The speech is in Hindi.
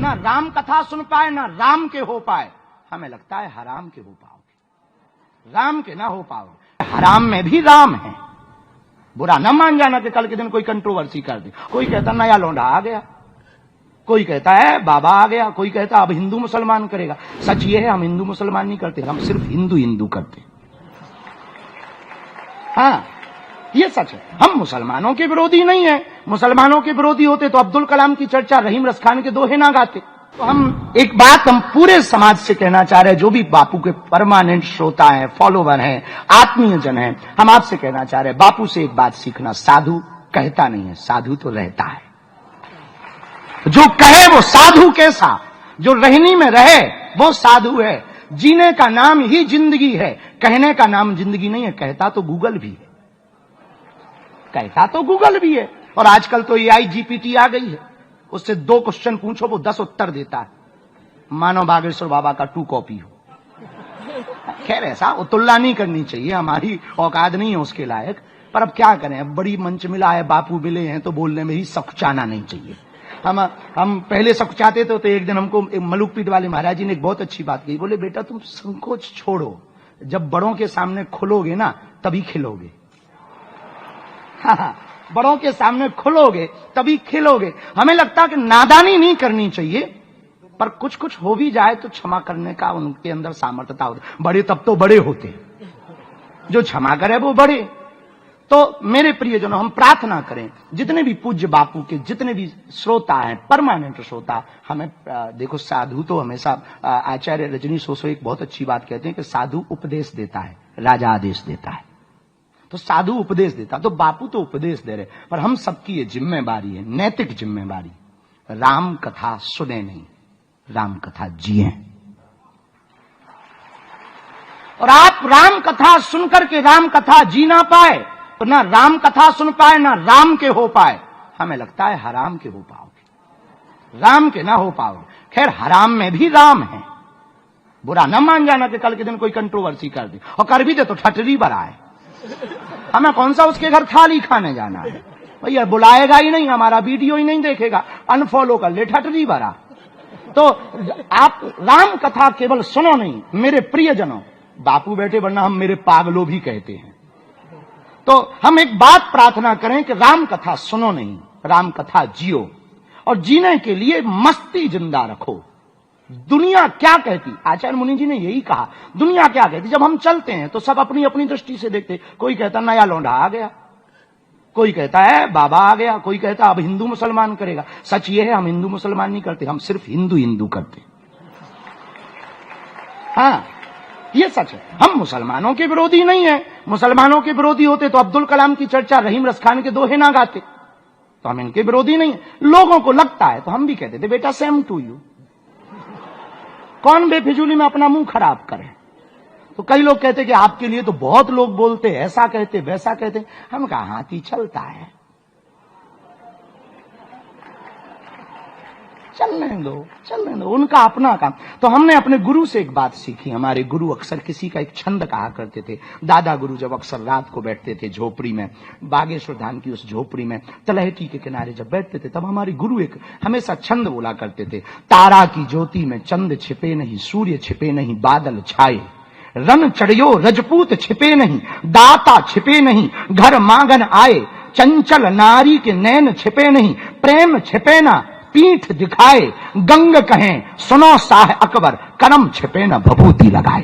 ना राम कथा सुन पाए ना राम के हो पाए, हमें लगता है हराम के हो पाओगे, राम के ना हो पाओगे। हराम में भी राम है, बुरा न मान जाना कि कल के दिन कोई कंट्रोवर्सी कर दे। कोई कहता नया लौंडा आ गया, कोई कहता है बाबा आ गया, कोई कहता अब हिंदू मुसलमान करेगा। सच ये है हम हिंदू मुसलमान नहीं करते, हम सिर्फ हिंदू हिंदू करते। हाँ ये सच है, हम मुसलमानों के विरोधी नहीं है। मुसलमानों के विरोधी होते तो अब्दुल कलाम की चर्चा रहीम रसखान के दोहे ना गाते। तो हम एक बात हम पूरे समाज से कहना चाह रहे हैं, जो भी बापू के परमानेंट श्रोता हैं, फॉलोवर हैं, आत्मीय जन हैं, हम आपसे कहना चाह रहे हैं बापू से एक बात सीखना, साधु कहता नहीं है, साधु तो रहता है। जो कहे वो साधु कैसा, जो रहनी में रहे वो साधु है। जीने का नाम ही जिंदगी है, कहने का नाम जिंदगी नहीं है। कहता तो गूगल भी है, कहता तो गूगल भी है। और आजकल तो AI GPT आ गई है, उससे 2 क्वेश्चन पूछो वो 10 उत्तर देता है। मानो बागेश्वर बाबा का 2 कॉपी हो। खैर ऐसा उतुल्ला नहीं करनी चाहिए, हमारी औकात नहीं है उसके लायक, पर अब क्या करें, अब बड़ी मंच मिला है, बापू मिले हैं तो बोलने में ही सकुचाना नहीं चाहिए। हम पहले सकुचाते थे तो एक दिन हमको मलुकपीठ वाले महाराज जी ने एक बहुत अच्छी बात कही, बोले बेटा तुम संकोच छोड़ो, जब बड़ों के सामने खुलोगे ना तभी खिलोगे। हाँ, बड़ों के सामने खुलोगे तभी खिलोगे। हमें लगता है कि नादानी नहीं करनी चाहिए, पर कुछ कुछ हो भी जाए तो क्षमा करने का उनके अंदर सामर्थ्यता होती। बड़े तब तो बड़े होते, जो क्षमा करे वो बड़े। तो मेरे प्रियजनों, हम प्रार्थना करें जितने भी पूज्य बापू के जितने भी श्रोता हैं, परमानेंट श्रोता, हमें देखो साधु तो हमेशा आचार्य रजनी सोसो एक बहुत अच्छी बात कहते हैं कि साधु उपदेश देता है, राजा आदेश देता है। तो साधु उपदेश देता, तो बापू तो उपदेश दे रहे, पर हम सबकी ये जिम्मेवारी है, नैतिक जिम्मेवारी, राम कथा सुने नहीं, राम कथा जिए। और आप राम कथा सुनकर के राम कथा जी ना पाए तो ना राम कथा सुन पाए ना राम के हो पाए, हमें लगता है हराम के हो पाओगे, राम के ना हो पाओगे। खैर हराम में भी राम है, बुरा न मान जाना कि कल के दिन कोई कंट्रोवर्सी कर दे, और कर भी दे तो ठटरी बराए। हमें कौन सा उसके घर थाली खाने जाना है, भैया बुलाएगा ही नहीं, हमारा वीडियो ही नहीं देखेगा, अनफॉलो कर ले, ठटरी बरा। तो आप राम कथा केवल सुनो नहीं मेरे प्रियजनों, बापू बैठे वरना हम मेरे पागलों भी कहते हैं। तो हम एक बात प्रार्थना करें कि राम कथा सुनो नहीं, राम कथा जियो, और जीने के लिए मस्ती जिंदा रखो। दुनिया क्या कहती, आचार्य मुनि जी ने यही कहा, दुनिया क्या कहती। जब हम चलते हैं तो सब अपनी अपनी दृष्टि से देखते, कोई कहता नया लौंडा आ गया, कोई कहता है बाबा आ गया, कोई कहता अब हिंदू मुसलमान करेगा। सच ये है हम हिंदू मुसलमान नहीं करते, हम सिर्फ हिंदू हिंदू करते। हाँ ये सच है, हम मुसलमानों के विरोधी नहीं है। मुसलमानों के विरोधी होते तो अब्दुल कलाम की चर्चा रहीम रसखान के दोहे ना गाते। तो हम इनके विरोधी नहीं है। लोगों को लगता है तो हम भी कहते थे बेटा सेम टू यू, कौन बेफिजूली में अपना मुंह खराब करे। तो कई लोग कहते कि आपके लिए तो बहुत लोग बोलते, ऐसा कहते वैसा कहते। हम कहा हाथी चलता है, चलने दो, उनका अपना काम। तो हमने अपने गुरु से एक बात सीखी। हमारे गुरु अक्सर किसी का एक छंद कहा करते थे। दादा गुरु जब अक्सर रात को बैठते थे झोपड़ी में, बागेश्वर धाम की उस झोपड़ी में तलहटी के किनारे जब बैठते थे, तब हमारे गुरु एक हमेशा छंद बोला करते थे, तारा की ज्योति में चंद छिपे नहीं, सूर्य छिपे नहीं, बादल छाए, रन चढ़ियो रजपूत छिपे नहीं, दाता छिपे नहीं, घर मांगन आए, चंचल नारी के नैन छिपे नहीं, प्रेम छिपे ना, पीठ दिखाए, गंग कहें सुनो शाह अकबर, करम छिपे न भभूति लगाए।